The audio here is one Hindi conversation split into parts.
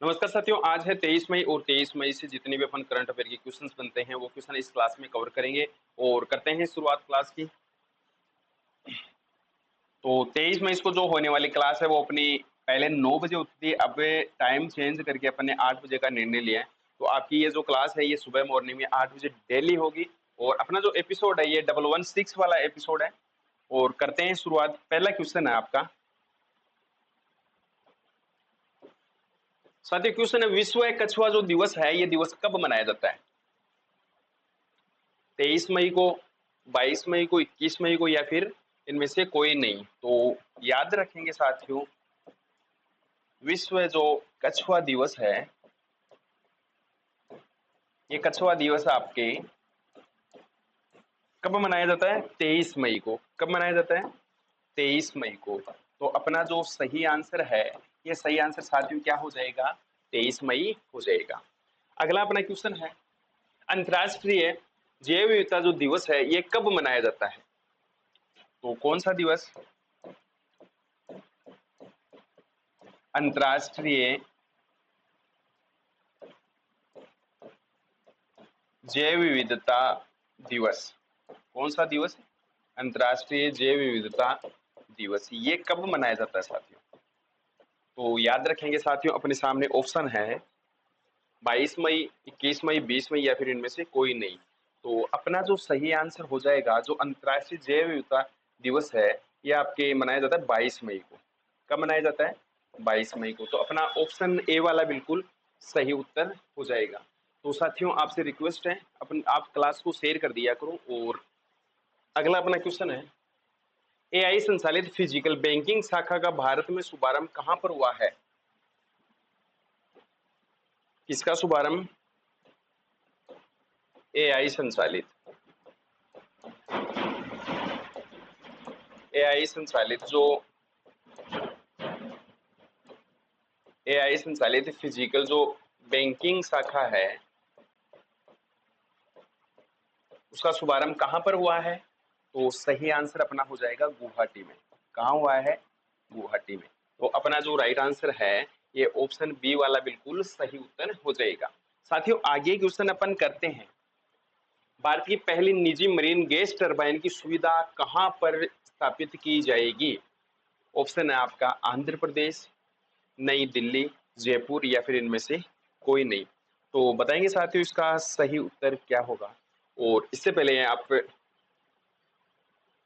नमस्कार साथियों, आज है 23 मई और 23 मई से जितने भी अपन करंट अफेयर के क्वेश्चंस बनते हैं वो क्वेश्चन इस क्लास में कवर करेंगे और करते हैं शुरुआत क्लास की। तो 23 मई को जो होने वाली क्लास है वो अपनी पहले 9 बजे होती थी, अब टाइम चेंज करके अपन ने 8 बजे का निर्णय लिया है। तो आपकी ये जो क्लास है ये सुबह मॉर्निंग में 8 बजे डेली होगी और अपना जो एपिसोड है ये 116 वाला एपिसोड है। और करते हैं शुरुआत। पहला क्वेश्चन है आपका, साथियों क्वेश्चन है विश्व कछुआ जो दिवस है ये दिवस कब मनाया जाता है? 23 मई को, 22 मई को, 21 मई को या फिर इनमें से कोई नहीं? तो याद रखेंगे साथियों, विश्व जो कछुआ दिवस है ये कछुआ दिवस आपके कब मनाया जाता है? 23 मई को। कब मनाया जाता है? 23 मई को। तो अपना जो सही आंसर है ये सही आंसर साथियों क्या हो जाएगा? 23 मई हो जाएगा। अगला अपना क्वेश्चन है, अंतरराष्ट्रीय जैव विविधता जो दिवस है ये कब मनाया जाता है? तो कौन सा दिवस? अंतरराष्ट्रीय जैव विविधता दिवस। कौन सा दिवस? अंतरराष्ट्रीय जैव विविधता दिवस। ये कब मनाया जाता है साथियों? तो याद रखेंगे साथियों, अपने सामने ऑप्शन है 22 मई, 21 मई, 20 मई या फिर इनमें से कोई नहीं। तो अपना जो सही आंसर हो जाएगा, जो अंतरराष्ट्रीय जैव विविधता दिवस है ये आपके मनाया जाता है 22 मई को। कब मनाया जाता है? 22 मई को। तो अपना ऑप्शन ए वाला बिल्कुल सही उत्तर हो जाएगा। तो साथियों आपसे रिक्वेस्ट है, अपन आप क्लास को शेयर कर दिया करो। और अगला अपना क्वेश्चन है, एआई संचालित फिजिकल बैंकिंग शाखा का भारत में शुभारंभ कहां पर हुआ है? किसका शुभारंभ? एआई संचालित, एआई संचालित जो एआई संचालित फिजिकल जो बैंकिंग शाखा है उसका शुभारंभ कहां पर हुआ है? तो सही आंसर अपना हो जाएगा गुवाहाटी में। कहां हुआ है? गुवाहाटी में। तो अपना जो राइट आंसर है ये ऑप्शन बी वाला बिल्कुल सही उत्तर हो जाएगा। साथियों आगे क्वेश्चन अपन करते हैं, भारत की पहली निजी मरीन गैस टरबाइन की सुविधा कहां पर स्थापित की जाएगी? ऑप्शन है आपका आंध्र प्रदेश, नई दिल्ली, जयपुर या फिर इनमें से कोई नहीं। तो बताएंगे साथियों इसका सही उत्तर क्या होगा। और इससे पहले आप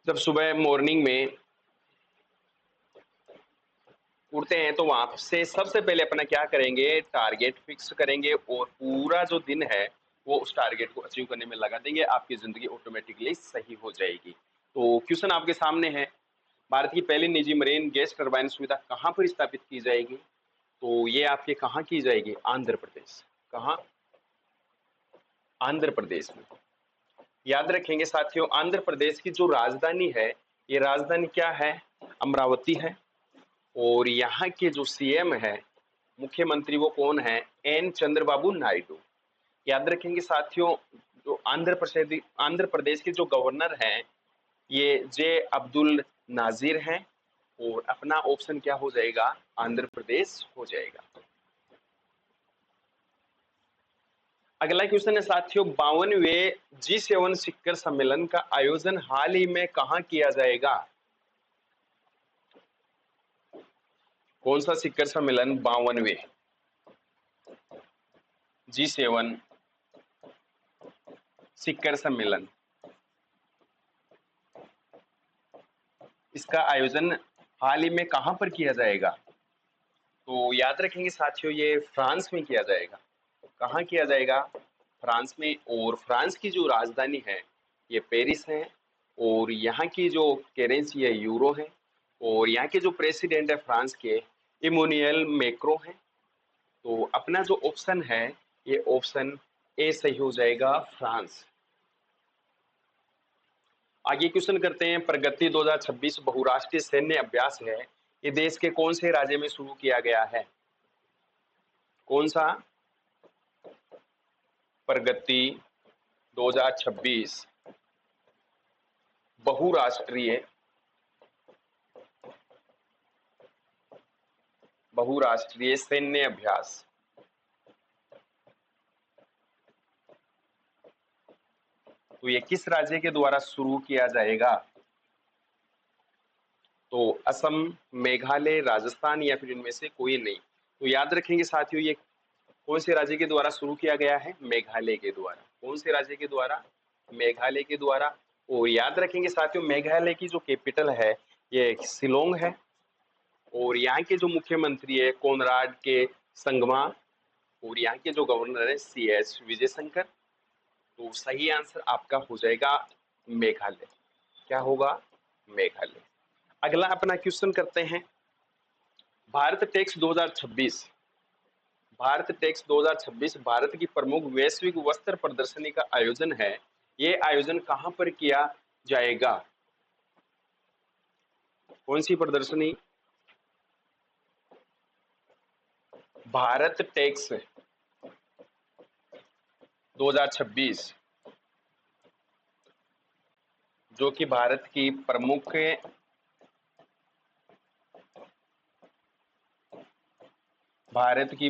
जब सुबह मॉर्निंग में उठते हैं तो वहां से सबसे पहले अपना क्या करेंगे? टारगेट फिक्स करेंगे और पूरा जो दिन है वो उस टारगेट को अचीव करने में लगा देंगे। आपकी जिंदगी ऑटोमेटिकली सही हो जाएगी। तो क्वेश्चन आपके सामने है, भारत की पहली निजी मरीन गैस टरबाइन सुविधा कहां पर स्थापित की जाएगी? तो ये आपके कहाँ की जाएगी? आंध्र प्रदेश। कहाँ? आंध्र प्रदेश में। याद रखेंगे साथियों, आंध्र प्रदेश की जो राजधानी है ये राजधानी क्या है? अमरावती है। और यहाँ के जो सीएम है, मुख्यमंत्री, वो कौन है? एन चंद्रबाबू नायडू। याद रखेंगे साथियों, जो आंध्र प्रदेश के जो गवर्नर हैं ये जे अब्दुल नाजिर हैं। और अपना ऑप्शन क्या हो जाएगा? आंध्र प्रदेश हो जाएगा। अगला क्वेश्चन है साथियों, 52वें G7 शिखर सम्मेलन का आयोजन हाल ही में कहां किया जाएगा? कौन सा शिखर सम्मेलन? 52वें G7 शिखर सम्मेलन, इसका आयोजन हाल ही में कहां पर किया जाएगा? तो याद रखेंगे साथियों ये फ्रांस में किया जाएगा। कहां किया जाएगा? फ्रांस में। और फ्रांस की जो राजधानी है ये पेरिस है। और यहाँ की जो करेंसी है यूरो है। और यहाँ के जो प्रेसिडेंट है फ्रांस के, इमोनियल मैक्रो है। तो अपना जो ऑप्शन है ये ऑप्शन ए सही हो जाएगा, फ्रांस। आगे क्वेश्चन करते हैं, प्रगति 2026 बहुराष्ट्रीय सैन्य अभ्यास है ये देश के कौन से राज्य में शुरू किया गया है? कौन सा? प्रगति 2026 बहुराष्ट्रीय बहुराष्ट्रीय सैन्य अभ्यास तो ये किस राज्य के द्वारा शुरू किया जाएगा? तो असम, मेघालय, राजस्थान या फिर इनमें से कोई नहीं। तो याद रखेंगे साथियों, ये कौन से राज्य के द्वारा शुरू किया गया है? मेघालय के द्वारा। कौन से राज्य के द्वारा? मेघालय के द्वारा। और याद रखेंगे साथियों, मेघालय की जो कैपिटल है ये शिलोंग है, और यहाँ के जो मुख्यमंत्री है कोनराड के संगमा, और यहाँ के जो गवर्नर है CH विजयशंकर। तो सही आंसर आपका हो जाएगा मेघालय। क्या होगा? मेघालय। अगला अपना क्वेश्चन करते हैं, भारत टेक्स 2026। भारत टेक्स 2026 भारत की प्रमुख वैश्विक वस्त्र प्रदर्शनी का आयोजन है। ये आयोजन कहां पर किया जाएगा? कौन सी प्रदर्शनी? भारत टेक्स 2026, जो कि भारत की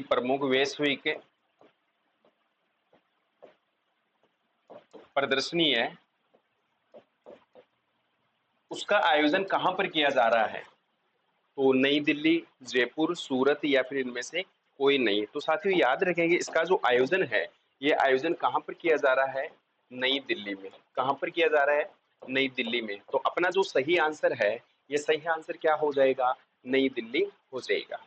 प्रमुख वैश्विक प्रदर्शनी है, उसका आयोजन कहां पर किया जा रहा है? तो नई दिल्ली, जयपुर, सूरत या फिर इनमें से कोई नहीं। तो साथियों याद रखेंगे, इसका जो आयोजन है ये आयोजन कहां पर किया जा रहा है? नई दिल्ली में। कहां पर किया जा रहा है? नई दिल्ली में। तो अपना जो सही आंसर है, ये सही आंसर क्या हो जाएगा? नई दिल्ली हो जाएगा।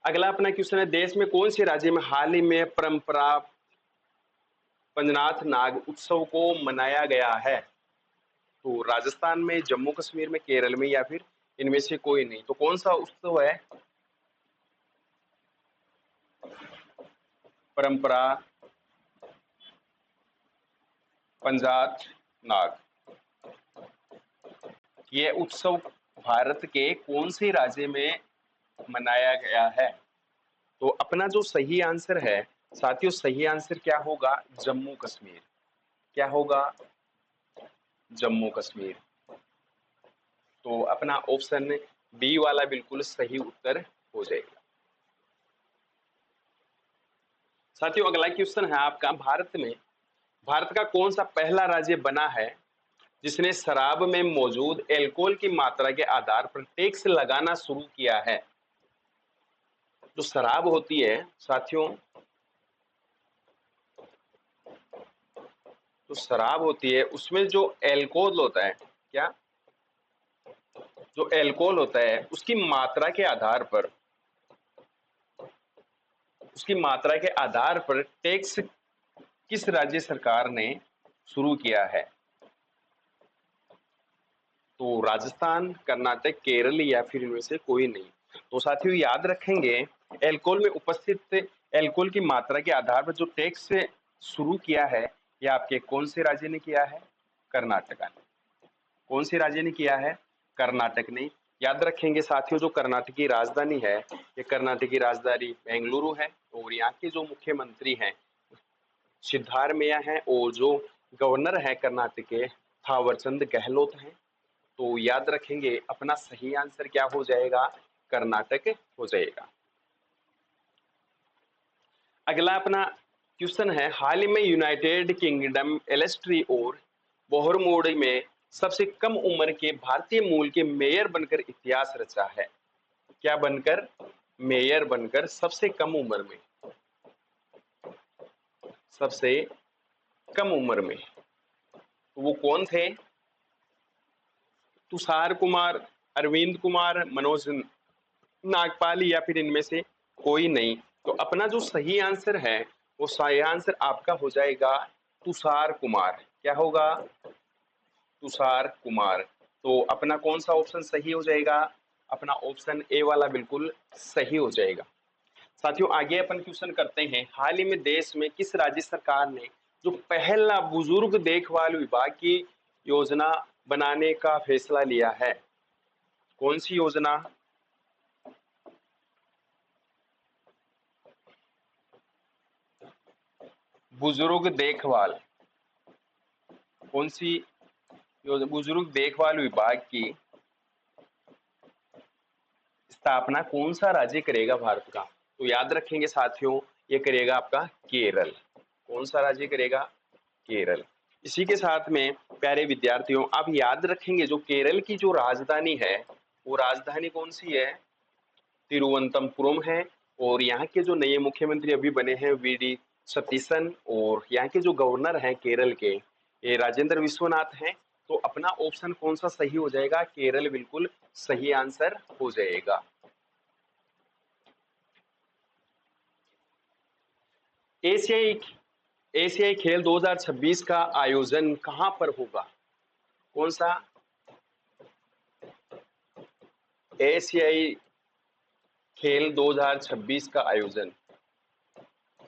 अगला अपना क्वेश्चन है, देश में कौन से राज्य में हाल ही में परंपरा पंजनाथ नाग उत्सव को मनाया गया है? तो राजस्थान में, जम्मू कश्मीर में, केरल में या फिर इनमें से कोई नहीं। तो कौन सा उत्सव है? परंपरा पंजाथ नाग। ये उत्सव भारत के कौन से राज्य में मनाया गया है? तो अपना जो सही आंसर है साथियों, सही आंसर क्या होगा? जम्मू कश्मीर। क्या होगा? जम्मू कश्मीर। तो अपना ऑप्शन बी वाला बिल्कुल सही उत्तर हो जाएगा। साथियों अगला क्वेश्चन है आपका, भारत का कौन सा पहला राज्य बना है जिसने शराब में मौजूद एल्कोहल की मात्रा के आधार पर टैक्स लगाना शुरू किया है? जो शराब होती है साथियों, जो शराब होती है उसमें जो एल्कोहल होता है, क्या? जो एल्कोहल होता है उसकी मात्रा के आधार पर टैक्स किस राज्य सरकार ने शुरू किया है? तो राजस्थान, कर्नाटक, केरल या फिर इनमें से कोई नहीं। तो साथियों याद रखेंगे, एल्कोहल में उपस्थित एल्कोहल की मात्रा के आधार पर जो टैक्स शुरू किया है, ये आपके कौन से राज्य ने किया है? कर्नाटक ने। कौन से राज्य ने किया है? कर्नाटक ने। याद रखेंगे साथियों, जो कर्नाटक की राजधानी है, ये कर्नाटक की राजधानी बेंगलुरु है, और यहाँ के जो मुख्यमंत्री हैं सिद्धारमैया हैं, और जो गवर्नर है कर्नाटक के थावरचंद गहलोत हैं। तो याद रखेंगे अपना सही आंसर क्या हो जाएगा? कर्नाटक हो जाएगा। अगला अपना क्वेश्चन है, हाल ही में यूनाइटेड किंगडम एलेस्ट्री और बोहरमोड में सबसे कम उम्र के भारतीय मूल के मेयर बनकर इतिहास रचा है। क्या बनकर? मेयर बनकर, सबसे कम उम्र में, सबसे कम उम्र में। तो वो कौन थे? तुषार कुमार, अरविंद कुमार, मनोज नागपाल या फिर इनमें से कोई नहीं। तो अपना जो सही आंसर है वो सही आंसर आपका हो जाएगा तुषार कुमार। क्या होगा? तुषार कुमार। तो अपना कौन सा ऑप्शन सही हो जाएगा? अपना ऑप्शन ए वाला बिल्कुल सही हो जाएगा। साथियों आगे अपन क्वेश्चन करते हैं, हाल ही में देश में किस राज्य सरकार ने जो पहला बुजुर्ग देखभाल विभाग की योजना बनाने का फैसला लिया है? कौन सी योजना? बुजुर्ग देखभाल। कौन सी योजना? बुजुर्ग देखभाल विभाग की स्थापना कौन सा राज्य करेगा भारत का? तो याद रखेंगे साथियों, ये करेगा आपका केरल। कौन सा राज्य करेगा? केरल। इसी के साथ में प्यारे विद्यार्थियों, आप याद रखेंगे जो केरल की जो राजधानी है, वो राजधानी कौन सी है? तिरुवनंतपुरम है। और यहाँ के जो नए मुख्यमंत्री अभी बने हैं वीडी सतीसन, और यहाँ के जो गवर्नर हैं केरल के, ये राजेंद्र विश्वनाथ हैं। तो अपना ऑप्शन कौन सा सही हो जाएगा? केरल बिल्कुल सही आंसर हो जाएगा। एशियाई एशियाई खेल 2026 का आयोजन कहां पर होगा? कौन सा एशियाई खेल 2026 का आयोजन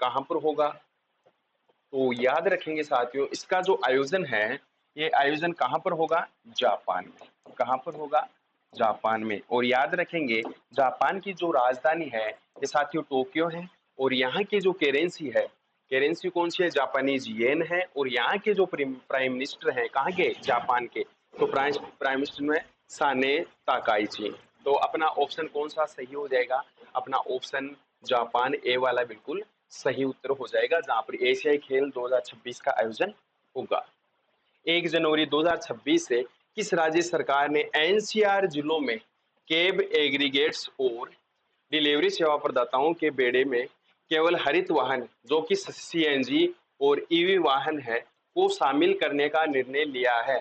कहां पर होगा? तो याद रखेंगे साथियों, इसका जो आयोजन है, ये आयोजन कहां पर होगा? जापान में। कहां पर होगा? जापान में। और याद रखेंगे जापान की जो राजधानी है ये साथियों टोक्यो है। और यहाँ की जो करेंसी है, करेंसी कौन सी है? जापानीज येन है। और यहाँ के जो प्राइम मिनिस्टर हैं कहाँ के? जापान के। तो प्राइम मिनिस्टर में साने ताकाइची। तो अपना ऑप्शन कौन सा सही हो जाएगा? अपना ऑप्शन जापान ए वाला बिल्कुल सही उत्तर हो जाएगा, जहां पर एशियाई खेल 2026 का आयोजन होगा। 1 जनवरी 2026 से किस राज्य सरकार ने एनसीआर जिलों में कैब एग्रीगेट्स और डिलीवरी सेवा प्रदाताओं के बेड़े में केवल हरित वाहन जो कि सीएनजी और ईवी वाहन है को शामिल करने का निर्णय लिया है?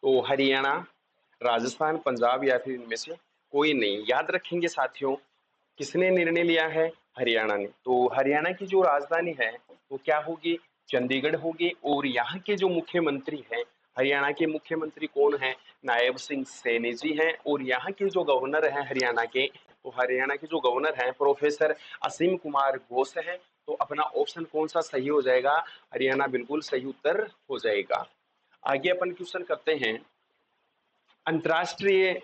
तो हरियाणा, राजस्थान, पंजाब या फिर इनमें से कोई नहीं। याद रखेंगे साथियों, किसने निर्णय लिया है? हरियाणा ने। तो हरियाणा की जो राजधानी है वो क्या होगी? चंडीगढ़ होगी। और यहाँ के जो मुख्यमंत्री हैं, हरियाणा के मुख्यमंत्री कौन है? नायब सिंह सैनी जी हैं। और यहाँ के जो गवर्नर हैं हरियाणा के, तो हरियाणा के जो गवर्नर हैं प्रोफेसर असीम कुमार घोष हैं। तो अपना ऑप्शन कौन सा सही हो जाएगा? हरियाणा बिल्कुल सही उत्तर हो जाएगा। आगे अपन क्वेश्चन करते हैं। अंतरराष्ट्रीय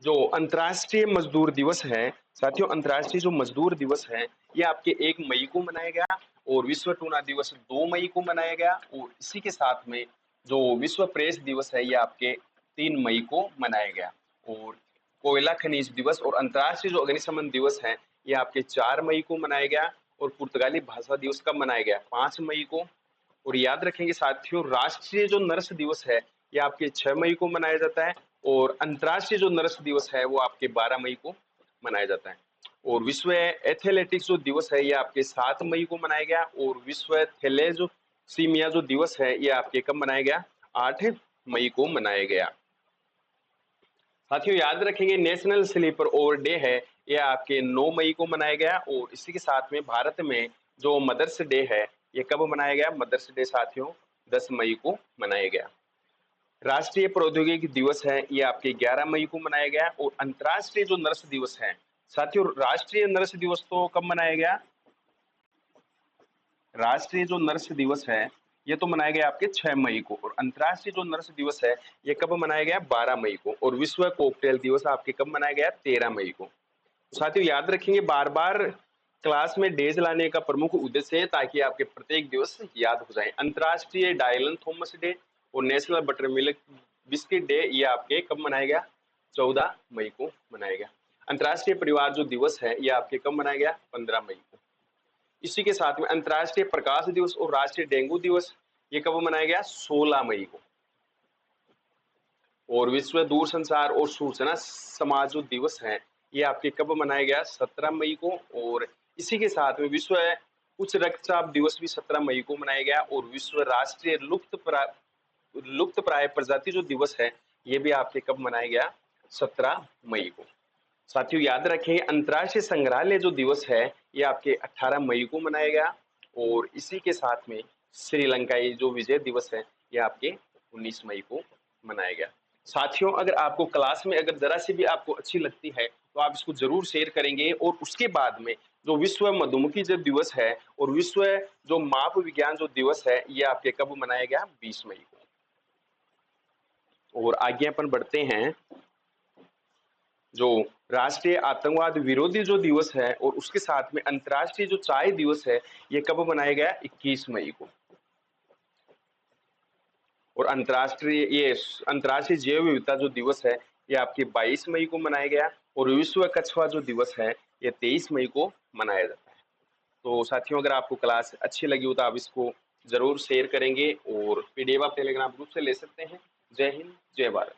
जो अंतर्राष्ट्रीय मजदूर दिवस है साथियों, अंतर्राष्ट्रीय जो मजदूर दिवस है ये आपके 1 मई को मनाया गया। और विश्व टूना दिवस 2 मई को मनाया गया। और इसी के साथ में जो विश्व प्रेस दिवस है ये आपके 3 मई को मनाया गया। और कोयला खनिज दिवस और अंतर्राष्ट्रीय जो अग्निशमन दिवस है ये आपके 4 मई को मनाया गया। और पुर्तगाली भाषा दिवस कब मनाया गया? 5 मई को। और याद रखेंगे साथियों, राष्ट्रीय जो नर्स दिवस है ये आपके 6 मई को मनाया जाता है। और अंतर्राष्ट्रीय जो नर्स दिवस है वो आपके 12 मई को मनाया जाता है। और विश्व एथलेटिक्स जो दिवस है ये आपके 7 मई को मनाया गया। और विश्व थैलेसीमिया जो दिवस है ये आपके कब मनाया गया? 8 मई को मनाया गया। साथियों याद रखेंगे नेशनल स्लीपर ओवर डे है ये आपके 9 मई को मनाया गया। और इसी के साथ में भारत में जो मदर्स डे है ये कब मनाया गया? मदर्स डे साथियों 10 मई को मनाया गया। राष्ट्रीय प्रौद्योगिकी दिवस है ये आपके 11 मई को मनाया गया। और अंतर्राष्ट्रीय जो नर्स दिवस है साथियों, राष्ट्रीय नर्स दिवस तो कब मनाया गया? राष्ट्रीय जो नर्स दिवस है ये तो मनाया गया आपके 6 मई को। और अंतर्राष्ट्रीय जो नर्स दिवस है ये कब मनाया गया? 12 मई को। और विश्व कॉकटेल दिवस आपके कब मनाया गया? 13 मई को। साथियों याद रखेंगे बार बार क्लास में डेज लाने का प्रमुख उद्देश्य है ताकि आपके प्रत्येक दिवस याद हो जाए। अंतर्राष्ट्रीय डायलन थॉमस डे और national butter milk biscuit day ये आपके कब मनाया गया? 14 मई को मनाया गया। अंतर्राष्ट्रीय परिवार जो दिवस है ये आपके कब मनाया गया? 15 मई को। इसी के साथ में अंतर्राष्ट्रीय प्रकाश दिवस और राष्ट्रीय डेंगू दिवस ये कब मनाया गया? 16 मई को। और विश्व दूरसंचार और सूचना समाज जो दिवस है ये आपके कब मनाया गया? 17 मई को। और इसी के साथ में विश्व उच्च रक्तचाप दिवस भी 17 मई को मनाया गया। और विश्व राष्ट्रीय लुप्त प्राय प्रजाति जो दिवस है ये भी आपके कब मनाया गया? 17 मई को। साथियों याद रखें अंतर्राष्ट्रीय संग्रहालय जो दिवस है ये आपके 18 मई को मनाया गया। और इसी के साथ में श्रीलंका जो विजय दिवस है ये आपके 19 मई को मनाया गया। साथियों अगर आपको क्लास में अगर जरा सी भी आपको अच्छी लगती है तो आप इसको जरूर शेयर करेंगे। और उसके बाद में जो विश्व मधुमक्खी जो दिवस है और विश्व जो माप विज्ञान जो दिवस है ये आपके कब मनाया गया? 20 मई को। और आगे अपन बढ़ते हैं। जो राष्ट्रीय आतंकवाद विरोधी जो दिवस है और उसके साथ में अंतर्राष्ट्रीय जो चाय दिवस है ये कब मनाया गया? 21 मई को। और अंतर्राष्ट्रीय जैव विविधता जो दिवस है ये आपके 22 मई को मनाया गया। और विश्व कछुआ जो दिवस है ये 23 मई को मनाया जाता है। तो साथियों, अगर आपको क्लास अच्छी लगी हो तो आप इसको जरूर शेयर करेंगे और पीडीएफ आप टेलीग्राम ग्रुप से ले सकते हैं। जय हिंद, जय भारत।